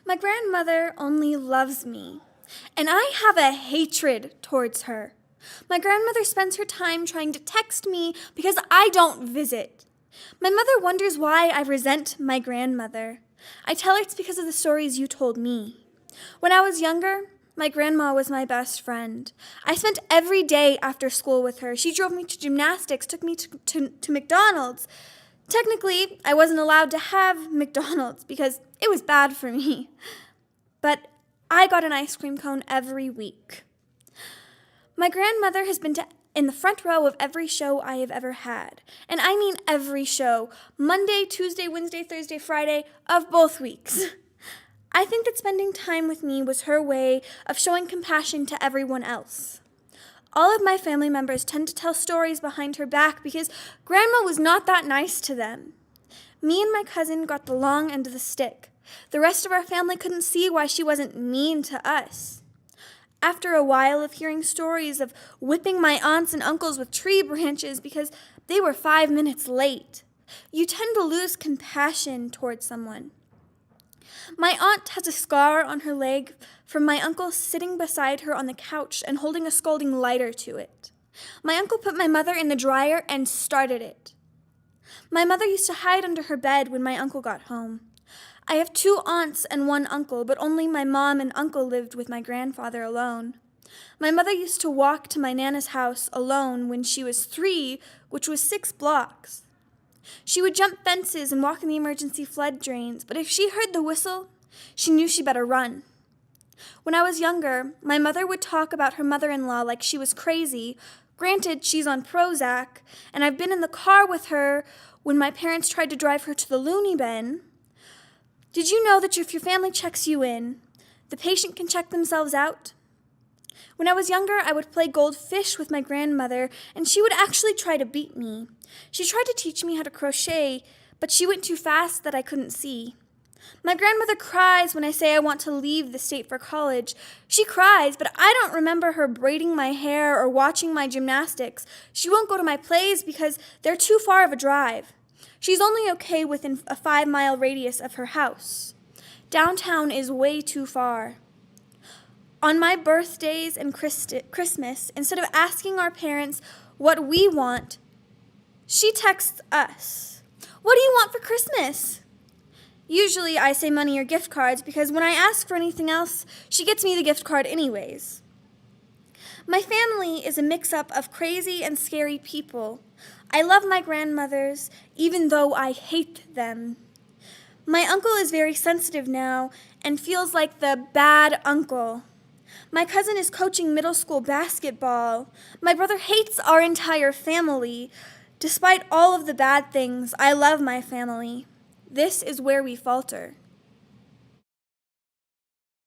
My grandmother only loves me, and I have a hatred towards her. My grandmother spends her time trying to text me because I don't visit. My mother wonders why I resent my grandmother. I tell her it's because of the stories you told me. When I was younger, my grandma was my best friend. I spent every day after school with her. She drove me to gymnastics, took me to McDonald's. Technically, I wasn't allowed to have McDonald's because it was bad for me. But I got an ice cream cone every week. My grandmother has been in the front row of every show I have ever had. And I mean every show. Monday, Tuesday, Wednesday, Thursday, Friday of both weeks. I think that spending time with me was her way of showing compassion to everyone else. All of my family members tend to tell stories behind her back because Grandma was not that nice to them. Me and my cousin got the long end of the stick. The rest of our family couldn't see why she wasn't mean to us. After a while of hearing stories of whipping my aunts and uncles with tree branches because they were 5 minutes late, you tend to lose compassion towards someone. My aunt has a scar on her leg from my uncle sitting beside her on the couch and holding a scalding lighter to it. My uncle put my mother in the dryer and started it. My mother used to hide under her bed when my uncle got home. I have 2 aunts and 1 uncle, but only my mom and uncle lived with my grandfather alone. My mother used to walk to my Nana's house alone when she was 3, which was 6 blocks. She would jump fences and walk in the emergency flood drains, but if she heard the whistle, she knew she better run. When I was younger, my mother would talk about her mother-in-law like she was crazy. Granted, she's on Prozac, and I've been in the car with her when my parents tried to drive her to the loony bin. Did you know that if your family checks you in, the patient can check themselves out? When I was younger, I would play goldfish with my grandmother, and she would actually try to beat me. She tried to teach me how to crochet, but she went too fast that I couldn't see. My grandmother cries when I say I want to leave the state for college. She cries, but I don't remember her braiding my hair or watching my gymnastics. She won't go to my plays because they're too far of a drive. She's only okay within a 5-mile radius of her house. Downtown is way too far. On my birthdays and Christmas, instead of asking our parents what we want, she texts us, "What do you want for Christmas?" Usually I say money or gift cards because when I ask for anything else, she gets me the gift card anyways. My family is a mix-up of crazy and scary people. I love my grandmothers, even though I hate them. My uncle is very sensitive now and feels like the bad uncle. My cousin is coaching middle school basketball. My brother hates our entire family. Despite all of the bad things, I love my family. This is where we falter.